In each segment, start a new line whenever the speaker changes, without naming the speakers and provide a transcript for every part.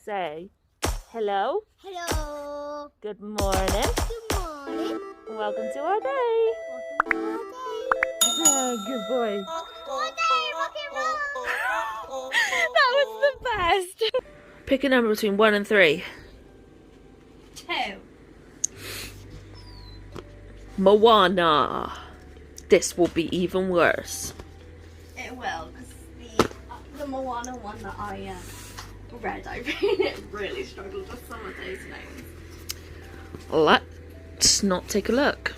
Say hello.
Hello.
Good morning.
Good morning.
Welcome to our day.
Welcome to our day.
Good boy.
All day rock and roll.
That was the best. Pick a number between 1 and 3.
2.
Moana. This will be even worse.
It will, because the Moana one that I read, I really struggled with some of those names.
Let's not take a look.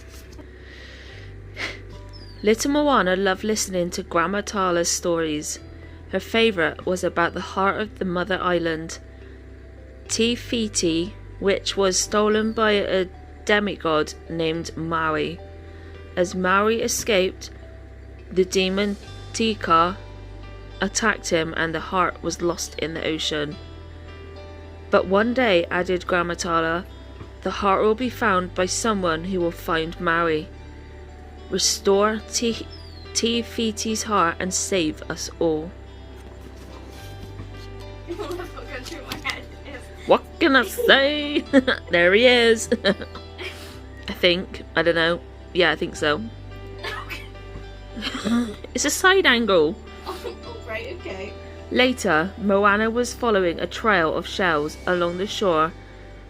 Little Moana loved listening to Grandma Tala's stories. Her favourite was about the heart of the mother island, Te Fiti, which was stolen by a demigod named Maui. As Maui escaped, the demon Tika attacked him and the heart was lost in the ocean. But one day, added Grandma Tala, the heart will be found by someone who will find Maui, restore Te Fiti's heart and save us all. What can I say? There he is. I think. I don't know. Yeah, I think so. It's a side angle.
Oh, right, okay.
Later, Moana was following a trail of shells along the shore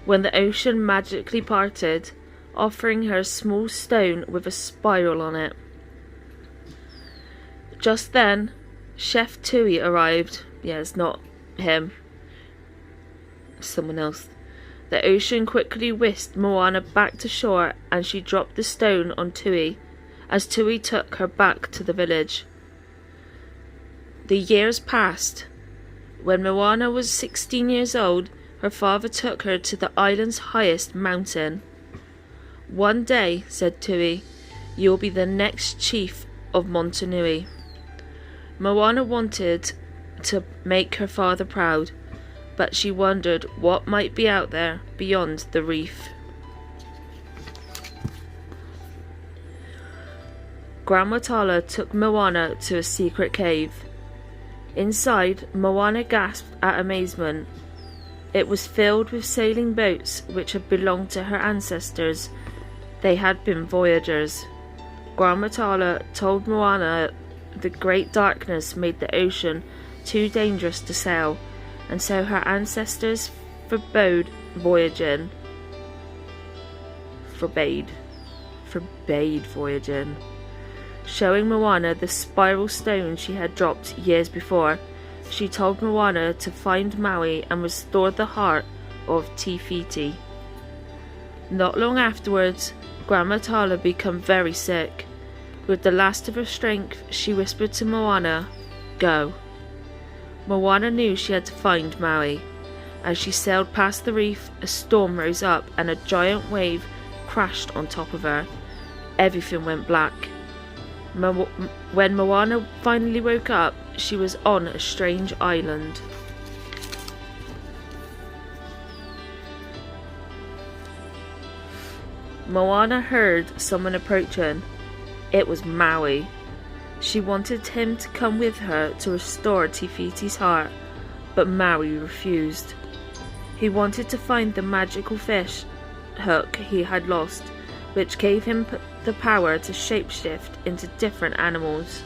when the ocean magically parted, offering her a small stone with a spiral on it. Just then, Chef Tui arrived. Yeah, it's not him. Someone else. The ocean quickly whisked Moana back to shore and she dropped the stone on Tui as Tui took her back to the village. The years passed. When Moana was 16 years old, her father took her to the island's highest mountain. One day, said Tui, you'll be the next chief of Montanui. Moana wanted to make her father proud, but she wondered what might be out there beyond the reef. Grandma Tala took Moana to a secret cave. Inside, Moana gasped at amazement. It was filled with sailing boats which had belonged to her ancestors. They had been voyagers. Grandma Tala told Moana the great darkness made the ocean too dangerous to sail, and so her ancestors forbade voyaging. Forbade voyaging. Showing Moana the spiral stone she had dropped years before, she told Moana to find Maui and restore the heart of Te Fiti. Not long afterwards, Grandma Tala became very sick. With the last of her strength, she whispered to Moana, "Go." Moana knew she had to find Maui. As she sailed past the reef, a storm rose up and a giant wave crashed on top of her. Everything went black. When Moana finally woke up, she was on a strange island. Moana heard someone approaching. It was Maui. She wanted him to come with her to restore Te Fiti's heart, but Maui refused. He wanted to find the magical fish hook he had lost, which gave him the power to shapeshift into different animals.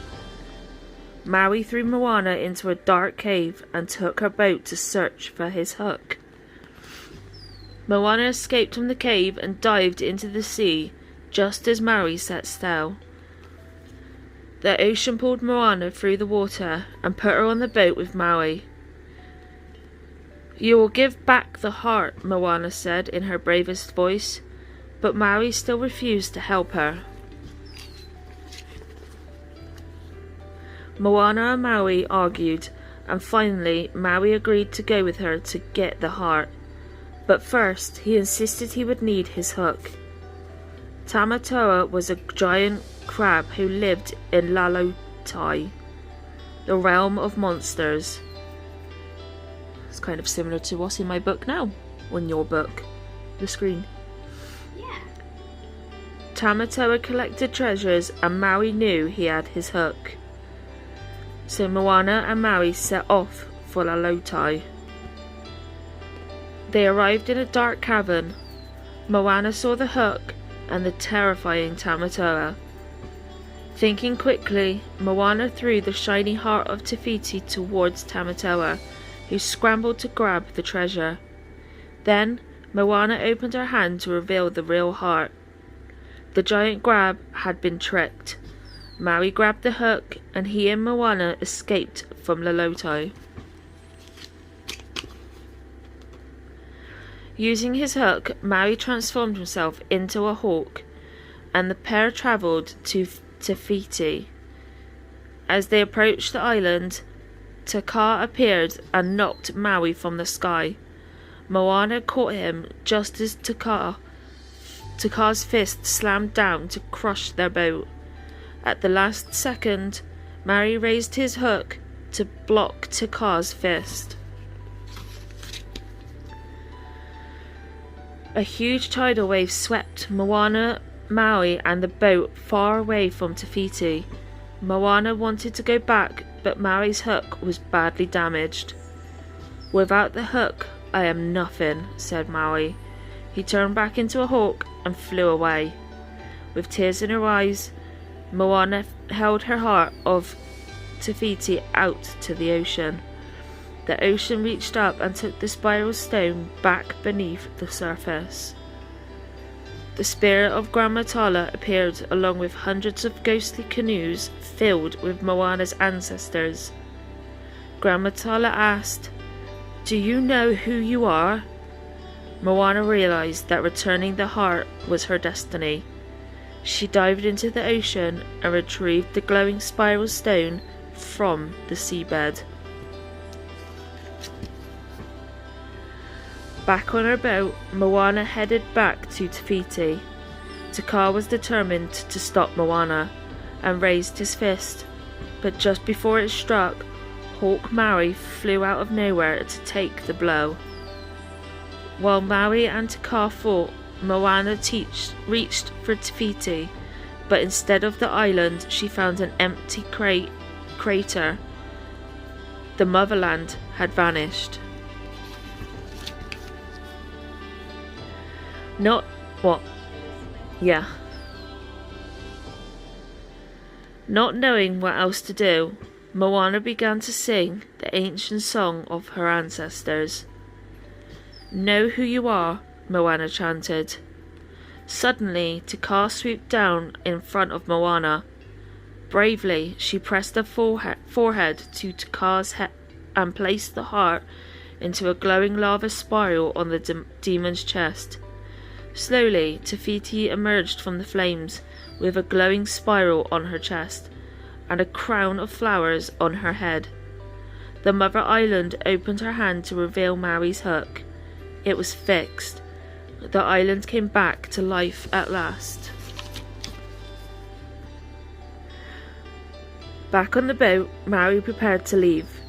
Maui threw Moana into a dark cave and took her boat to search for his hook. Moana escaped from the cave and dived into the sea just as Maui set sail. The ocean pulled Moana through the water and put her on the boat with Maui. "You will give back the heart," Moana said in her bravest voice, but Maui still refused to help her. Moana and Maui argued, and finally Maui agreed to go with her to get the heart. But first, he insisted he would need his hook. Tamatoa was a giant crab who lived in Lavu, the realm of monsters. It's kind of similar to what's in my book now, on your book, the screen.
Yeah.
Tamatoa collected treasures and Maui knew he had his hook. So Moana and Maui set off for Lavu. They arrived in a dark cavern. Moana saw the hook and the terrifying Tamatoa. Thinking quickly, Moana threw the shiny heart of Te Fiti towards Tamatoa, who scrambled to grab the treasure. Then, Moana opened her hand to reveal the real heart. The giant crab had been tricked. Maui grabbed the hook, and he and Moana escaped from Loloto. Using his hook, Maui transformed himself into a hawk, and the pair travelled to Te Fiti. As they approached the island, Te Kā appeared and knocked Maui from the sky. Moana caught him just as Te Kā's fist slammed down to crush their boat. At the last second, Maui raised his hook to block Te Kā's fist. A huge tidal wave swept Moana, Maui and the boat far away from Te Fiti. Moana wanted to go back, but Maui's hook was badly damaged. "Without the hook, I am nothing," said Maui. He turned back into a hawk and flew away. With tears in her eyes, Moana held her heart of Te Fiti out to the ocean. The ocean reached up and took the spiral stone back beneath the surface. The spirit of Grandma Tala appeared along with hundreds of ghostly canoes filled with Moana's ancestors. Grandma Tala asked, "Do you know who you are?" Moana realized that returning the heart was her destiny. She dived into the ocean and retrieved the glowing spiral stone from the seabed. Back on her boat, Moana headed back to Te Fiti. Te Kā was determined to stop Moana and raised his fist, but just before it struck, Hawk Maui flew out of nowhere to take the blow. While Maui and Te Kā fought, Moana reached for Te Fiti, but instead of the island, she found an empty crater. The motherland had vanished. Not knowing what else to do, Moana began to sing the ancient song of her ancestors. "Know who you are," Moana chanted. Suddenly, Te Kā swooped down in front of Moana. Bravely, she pressed her forehead to Te Kā's head and placed the heart into a glowing lava spiral on the demon's chest. Slowly, Te Fiti emerged from the flames with a glowing spiral on her chest and a crown of flowers on her head. The mother island opened her hand to reveal Maui's hook. It was fixed. The island came back to life at last. Back on the boat, Maui prepared to leave.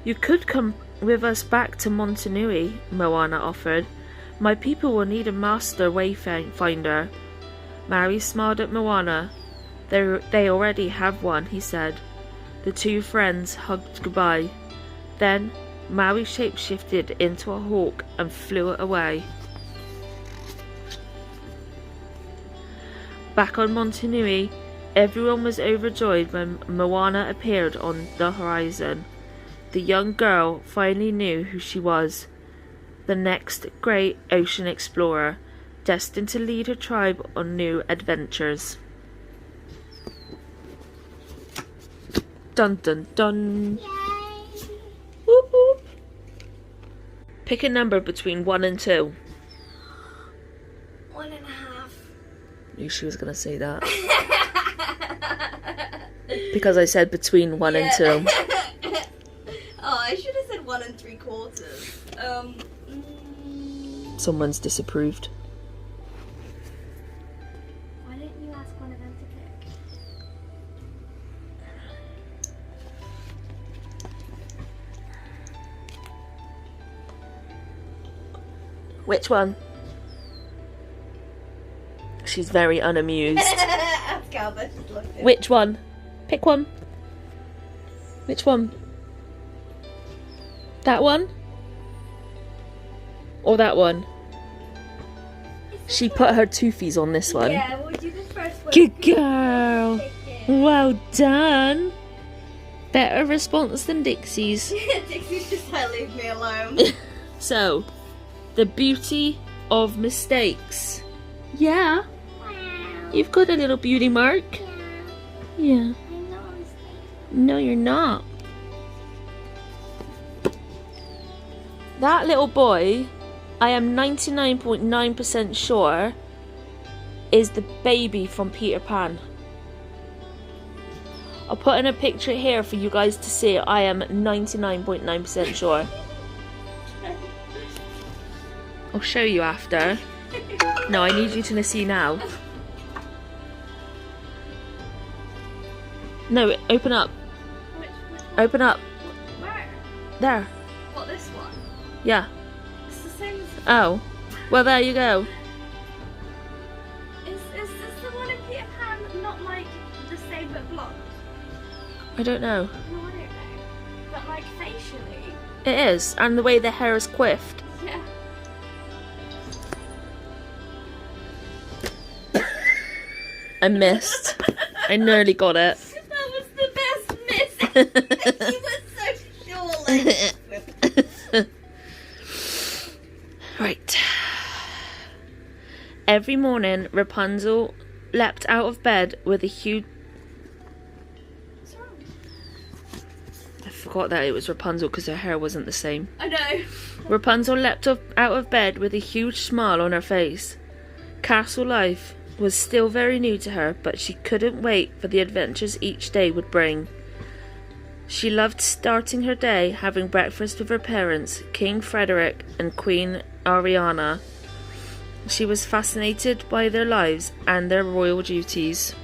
"You could come with us back to Motunui," Moana offered. "My people will need a master wayfinder." Maui smiled at Moana. They already have one," he said. The two friends hugged goodbye. Then Maui shapeshifted into a hawk and flew away. Back on Motunui, everyone was overjoyed when Moana appeared on the horizon. The young girl finally knew who she was. The next great ocean explorer, destined to lead her tribe on new adventures. Dun dun dun!
Yay!
Whoop whoop! Pick a number between 1 and 2.
1.5.
Knew she was gonna say that. Because I said between 1 and 2.
Oh, I should have said 1 3/4.
Someone's disapproved.
Why didn't you ask one of them to pick?
Which one? She's very unamused.
Ask Albert, she's looking.
Which one? Pick one. Which one? That one? Or that one? She put her toofies on this one.
Yeah, we'll do the first one.
Good girl. Well done. Better response than Dixie's.
Dixie's just like, leave me alone.
So, the beauty of mistakes. Yeah. You've got a little beauty mark. Yeah. No, you're not. That little boy, I am 99.9% sure, is the baby from Peter Pan. I'll put in a picture here for you guys to see. I am 99.9% sure. I'll show you after. No, I need you to see now. No, open up.
Which
Open up.
Where?
There.
What, this one?
Yeah.
It's the same as...
Oh. Well, there you go.
Is this the one in Peter Pan not like the same but blonde?
I don't know.
No, I don't know. But like facially.
It is. And the way the hair is coiffed.
Yeah.
I missed. I nearly got it.
That was the best miss. He was so sure.
Right. Every morning, Rapunzel leapt out of bed with a huge...
What's wrong?
I forgot that it was Rapunzel because her hair wasn't the same.
I know.
Rapunzel leapt out of bed with a huge smile on her face. Castle life was still very new to her, but she couldn't wait for the adventures each day would bring. She loved starting her day having breakfast with her parents, King Frederick and Queen Ariana. She was fascinated by their lives and their royal duties.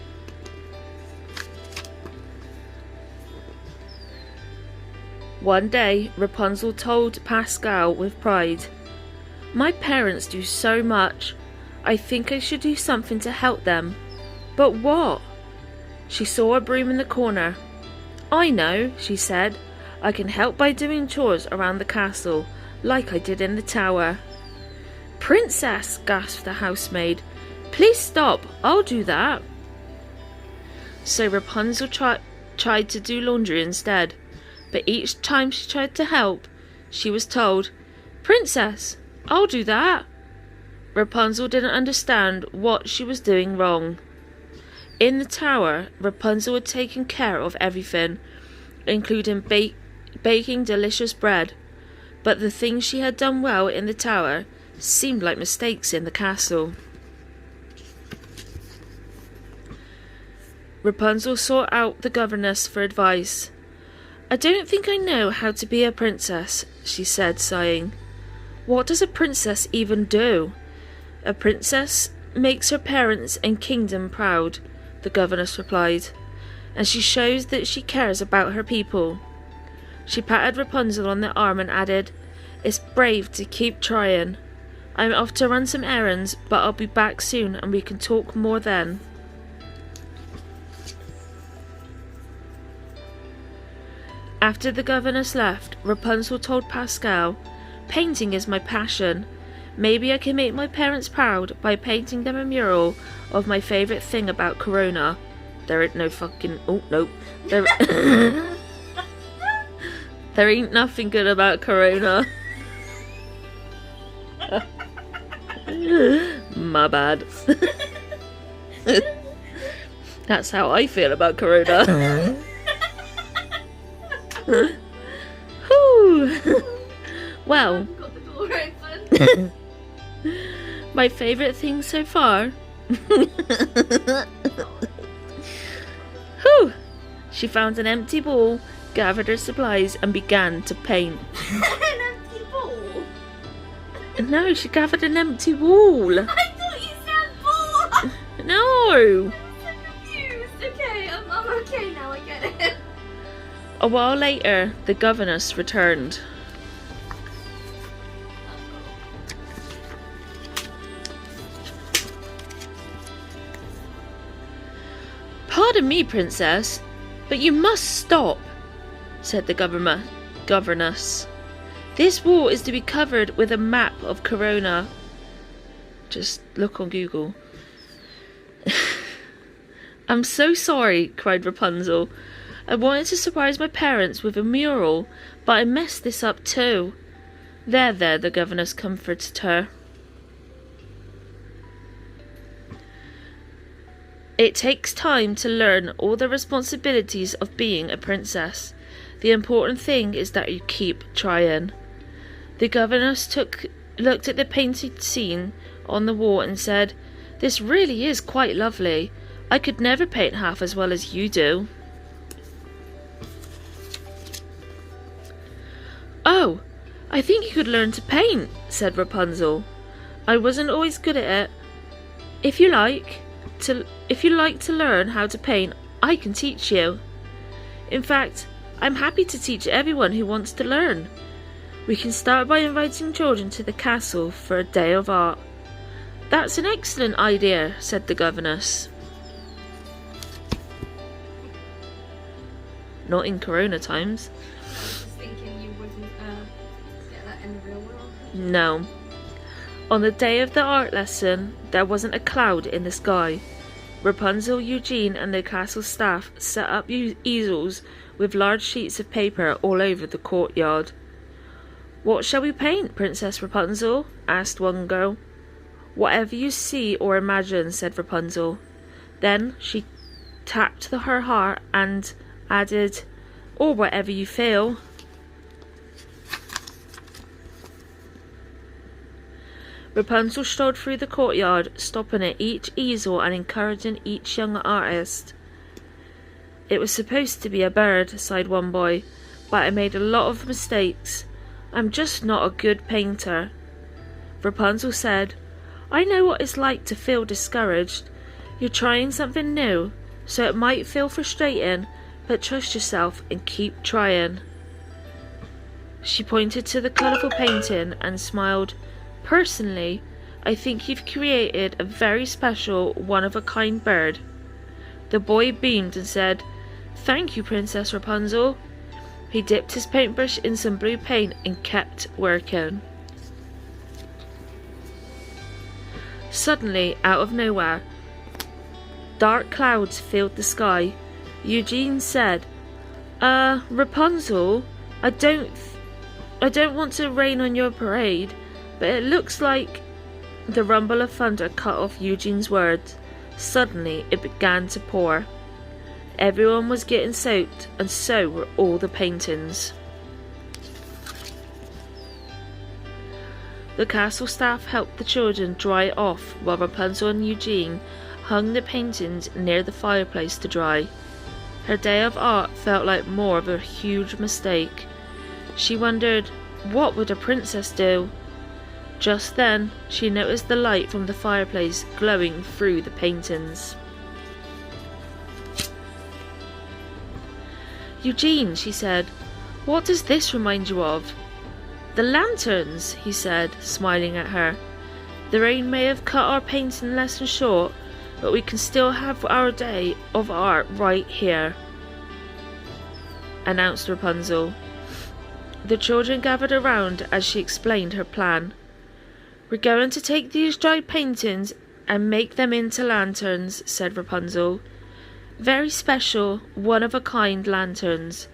One day, Rapunzel told Pascal with pride, "My parents do so much. I think I should do something to help them. But what?" She saw a broom in the corner. "I know," she said. "I can help by doing chores around the castle, like I did in the tower." "Princess," gasped the housemaid, "please stop. I'll do that." So Rapunzel tried to do laundry instead. But each time she tried to help, she was told, "Princess, I'll do that." Rapunzel didn't understand what she was doing wrong. In the tower, Rapunzel had taken care of everything, including baking delicious bread. But the things she had done well in the tower seemed like mistakes in the castle. Rapunzel sought out the governess for advice. "I don't think I know how to be a princess," she said, sighing. "What does a princess even do?" "A princess makes her parents and kingdom proud," the governess replied, "and she shows that she cares about her people." She patted Rapunzel on the arm and added, "It's brave to keep trying. I'm off to run some errands, but I'll be back soon and we can talk more then." After the governess left, Rapunzel told Pascal, "Painting is my passion. Maybe I can make my parents proud by painting them a mural of my favourite thing about Corona. There ain't no fucking... Oh, no. There ain't nothing good about Corona." My bad. That's how I feel about Corona. Whew. Well,
Got the door open.
my favourite thing so far. Whew. She found an empty ball, gathered her supplies and began to paint.
An empty ball?
No, she gathered an empty wall.
I thought you said ball!
No.
I'm so confused. Okay, I'm okay now, I get it.
A while later, the governess returned. "Pardon me, princess, but you must stop," said the governess. This wall is to be covered with a map of Corona. Just look on Google. I'm so sorry, cried Rapunzel. I wanted to surprise my parents with a mural, but I messed this up too. There, the governess comforted her. It takes time to learn all the responsibilities of being a princess. The important thing is that you keep trying. The governess looked at the painted scene on the wall and said, "This really is quite lovely. I could never paint half as well as you do." "Oh, I think you could learn to paint," said Rapunzel. "I wasn't always good at it. If you like to learn how to paint, I can teach you. In fact, I'm happy to teach everyone who wants to learn. We can start by inviting children to the castle for a day of art." "That's an excellent idea," said the governess. Not in Corona times.
I was just thinking you wouldn't get that in the real world.
No. On the day of the art lesson, there wasn't a cloud in the sky. Rapunzel, Eugene, and the castle staff set up easels with large sheets of paper all over the courtyard. "What shall we paint, Princess Rapunzel?" asked one girl. "Whatever you see or imagine," said Rapunzel. Then she tapped her heart and added, "Or whatever you feel." Rapunzel strolled through the courtyard, stopping at each easel and encouraging each young artist. "It was supposed to be a bird," sighed one boy, "but I made a lot of mistakes. I'm just not a good painter." Rapunzel said, "I know what it's like to feel discouraged. You're trying something new, so it might feel frustrating, but trust yourself and keep trying." She pointed to the colourful painting and smiled. "Personally, I think you've created a very special, one-of-a-kind bird." The boy beamed and said, "Thank you, Princess Rapunzel." He dipped his paintbrush in some blue paint and kept working. Suddenly, out of nowhere, dark clouds filled the sky. Eugene said, Rapunzel, I don't want to rain on your parade, but it looks like..." The rumble of thunder cut off Eugene's words. Suddenly, it began to pour. Everyone was getting soaked, and so were all the paintings. The castle staff helped the children dry off while Rapunzel and Eugene hung the paintings near the fireplace to dry. Her day of art felt like more of a huge mistake. She wondered, what would a princess do? Just then, she noticed the light from the fireplace glowing through the paintings. "Eugene," she said, "what does this remind you of?" "The lanterns," he said, smiling at her. "The rain may have cut our painting lesson short, but we can still have our day of art right here," announced Rapunzel. The children gathered around as she explained her plan. "We're going to take these dried paintings and make them into lanterns," said Rapunzel. "Very special, one-of-a-kind lanterns."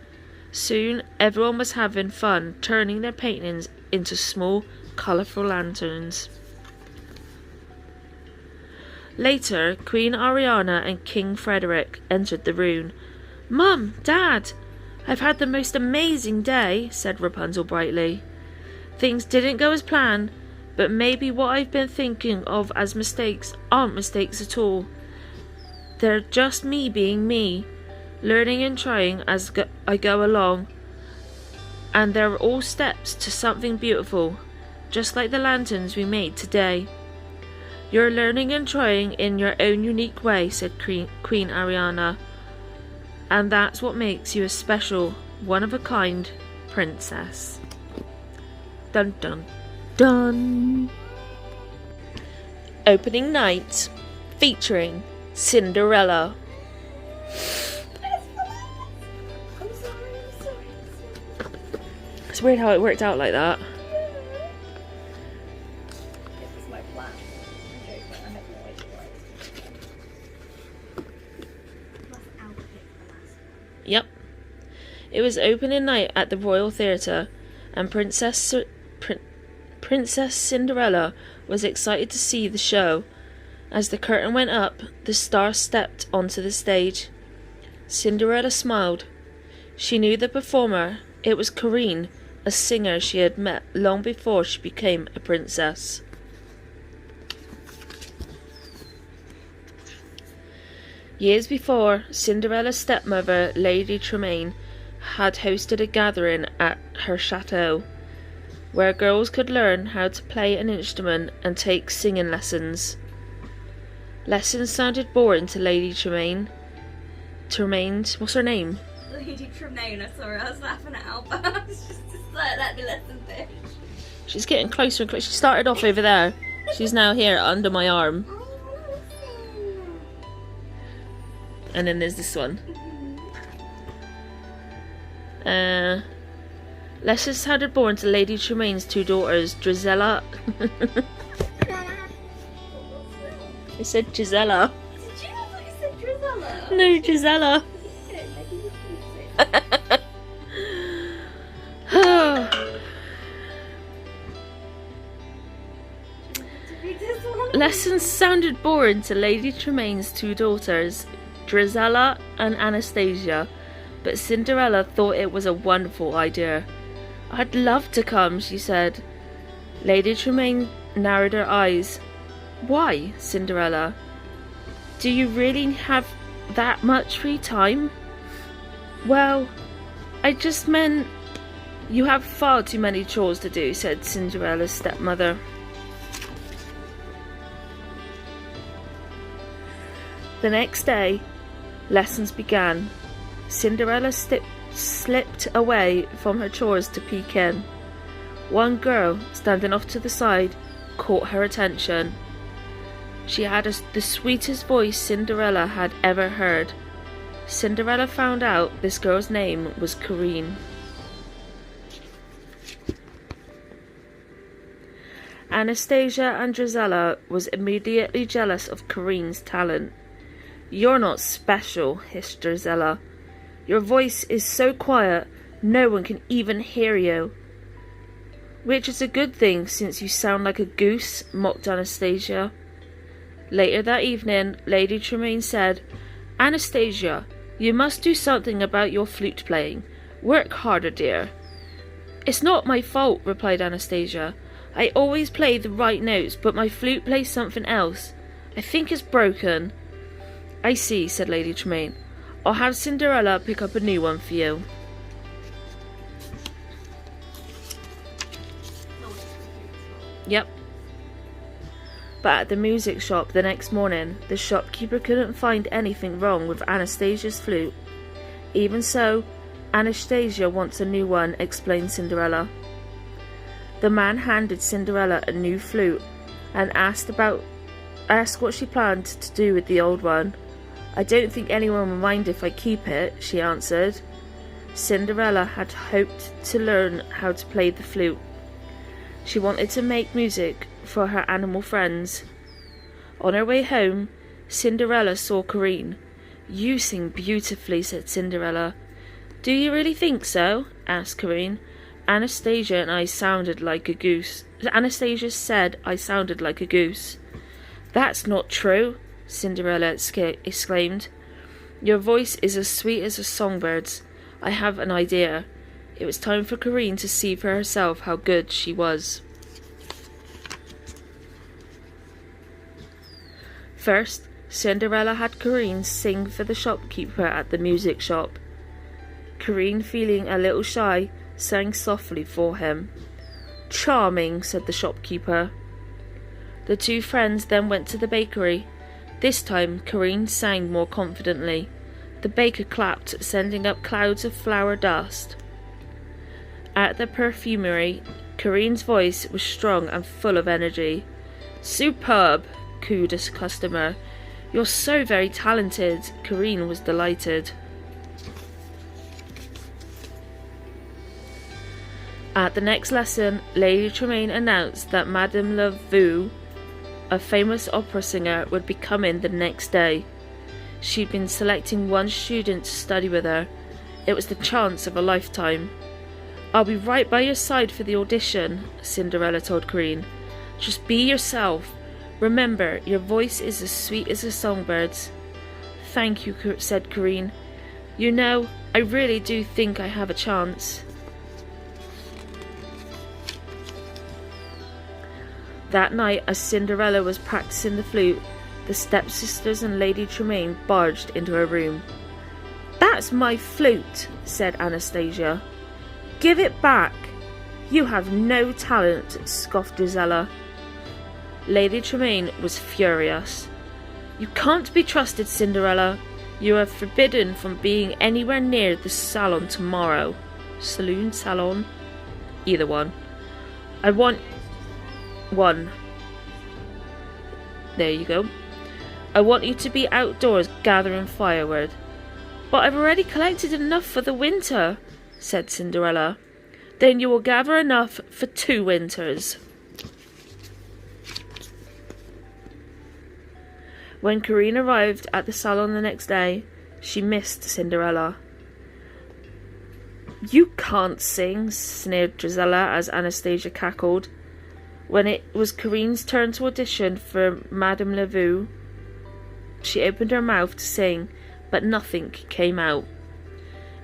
Soon everyone was having fun turning their paintings into small, colourful lanterns. Later, Queen Ariana and King Frederick entered the room. "Mum, Dad, I've had the most amazing day," said Rapunzel brightly. "Things didn't go as planned, but maybe what I've been thinking of as mistakes aren't mistakes at all. They're just me being me, learning and trying as I go along. And they're all steps to something beautiful, just like the lanterns we made today." "You're learning and trying in your own unique way," said Queen Ariana. "And that's what makes you a special, one-of-a-kind princess." Dun dun dun. Opening night, featuring Cinderella.
I'm sorry.
It's weird how it worked out like that.
It was my plan. I'm joking, I have no idea why it's Plus outfit the last one.
Yep. It was opening night at the Royal Theatre, and Princess Cinderella was excited to see the show. As the curtain went up, the star stepped onto the stage. Cinderella smiled. She knew the performer. It was Corinne, a singer she had met long before she became a princess. Years before, Cinderella's stepmother, Lady Tremaine, had hosted a gathering at her chateau, where girls could learn how to play an instrument and take singing lessons. Lessons sounded boring to Lady Tremaine. What's her name?
Lady Tremaine, sorry, I was laughing at Albert. It's just let me listen to this.
She's getting closer and closer. She started off over there. She's now here under my arm. And then there's this one. Lessons sounded boring to Lady Tremaine's two daughters, Drizella. I said Gisella.
Did you? I thought you said Drizella.
No, Gisella. Lessons sounded boring to Lady Tremaine's two daughters, Drizella and Anastasia, but Cinderella thought it was a wonderful idea. "I'd love to come," she said. Lady Tremaine narrowed her eyes. "Why, Cinderella? Do you really have that much free time?" "Well, I just meant you have far too many chores to do," said Cinderella's stepmother. The next day, lessons began. Cinderella slipped away from her chores to peek in. One girl, standing off to the side, caught her attention. She had the sweetest voice Cinderella had ever heard. Cinderella found out this girl's name was Corinne. Anastasia and Drizella was immediately jealous of Corinne's talent. "You're not special," hissed Drizella. "Your voice is so quiet, no one can even hear you." "Which is a good thing, since you sound like a goose," mocked Anastasia. Later that evening, Lady Tremaine said, "Anastasia, you must do something about your flute playing. Work harder, dear." "It's not my fault," replied Anastasia. "I always play the right notes, but my flute plays something else. I think it's broken." "I see," said Lady Tremaine. "I'll have Cinderella pick up a new one for you." Yep. But at the music shop the next morning, the shopkeeper couldn't find anything wrong with Anastasia's flute. "Even so, Anastasia wants a new one," explained Cinderella. The man handed Cinderella a new flute and asked what she planned to do with the old one. "I don't think anyone will mind if I keep it," she answered. Cinderella had hoped to learn how to play the flute. She wanted to make music for her animal friends. On her way home, Cinderella saw Corinne. "You sing beautifully," said Cinderella. "Do you really think so?" asked Corinne. Anastasia said I sounded like a goose. "That's not true," Cinderella exclaimed. "Your voice is as sweet as a songbird's. I have an idea." It was time for Corinne to see for herself how good she was. First, Cinderella had Corinne sing for the shopkeeper at the music shop. Corinne, feeling a little shy, sang softly for him. "Charming," said the shopkeeper. The two friends then went to the bakery. This time, Corinne sang more confidently. The baker clapped, sending up clouds of flour dust. At the perfumery, Corinne's voice was strong and full of energy. "Superb," cooed a customer. "You're so very talented." Corinne was delighted. At the next lesson, Lady Tremaine announced that Madame Lavu, a famous opera singer, would be coming the next day. She'd been selecting one student to study with her. It was the chance of a lifetime. "I'll be right by your side for the audition," Cinderella told Corinne. "Just be yourself. Remember, your voice is as sweet as a songbird's." "Thank you," said Corinne. "You know, I really do think I have a chance." That night, as Cinderella was practicing the flute, the stepsisters and Lady Tremaine barged into her room. "That's my flute," said Anastasia. "Give it back. You have no talent," scoffed Gisella. Lady Tremaine was furious. "You can't be trusted, Cinderella. You are forbidden from being anywhere near the salon tomorrow." Saloon, salon, either one. "I want one." There you go. "I want you to be outdoors gathering firewood." "But I've already collected enough for the winter," said Cinderella. "Then you will gather enough for 2 winters. When Corinne arrived at the salon the next day, she missed Cinderella. "You can't sing," sneered Gisella as Anastasia cackled. When it was Corinne's turn to audition for Madame Lavu, she opened her mouth to sing, but nothing came out.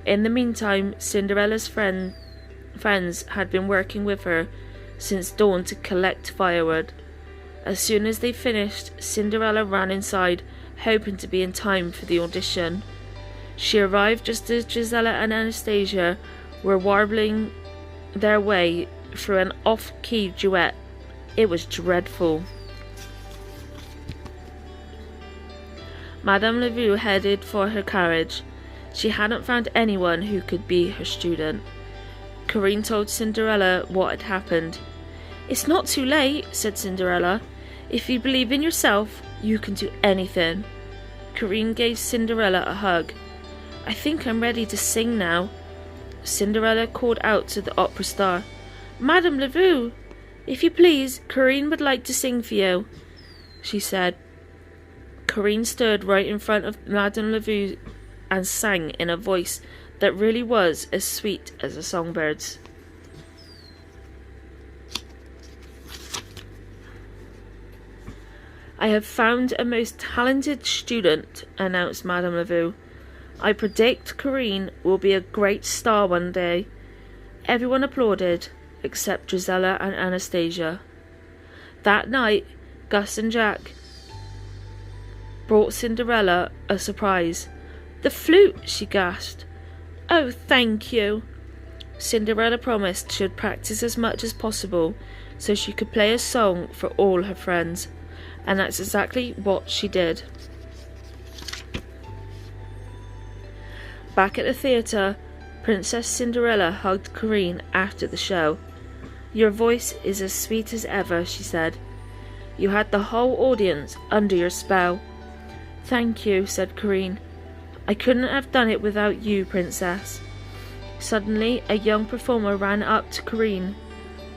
In the meantime, Cinderella's friends had been working with her since dawn to collect firewood. As soon as they finished, Cinderella ran inside, hoping to be in time for the audition. She arrived just as Gisella and Anastasia were warbling their way through an off-key duet. It was dreadful. Madame Lavu headed for her carriage. She hadn't found anyone who could be her student. Corinne told Cinderella what had happened. "It's not too late," said Cinderella. "If you believe in yourself, you can do anything." Corinne gave Cinderella a hug. "I think I'm ready to sing now." Cinderella called out to the opera star. "Madame Lavu, if you please, Corinne would like to sing for you," she said. Corinne stood right in front of Madame Lavu and sang in a voice that really was as sweet as a songbird's. "I have found a most talented student," announced Madame Lavu. "I predict Corinne will be a great star one day." Everyone applauded, except Gisella and Anastasia. That night, Gus and Jack brought Cinderella a surprise. "The flute," she gasped. "Oh, thank you." Cinderella promised she would practice as much as possible so she could play a song for all her friends, and that's exactly what she did. Back at the theatre, Princess Cinderella hugged Corinne after the show. "Your voice is as sweet as ever," she said. "You had the whole audience under your spell." "Thank you," said Corinne. "I couldn't have done it without you, Princess." Suddenly, a young performer ran up to Corinne.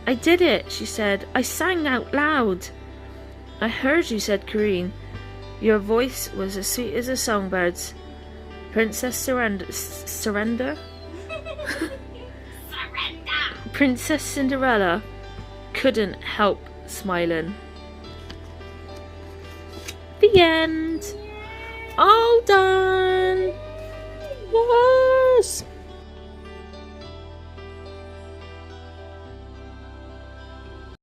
"I did it," she said. "I sang out loud." "I heard you," said Corinne. "Your voice was as sweet as a songbird's." Surrender? Princess Cinderella couldn't help smiling. The end. All done.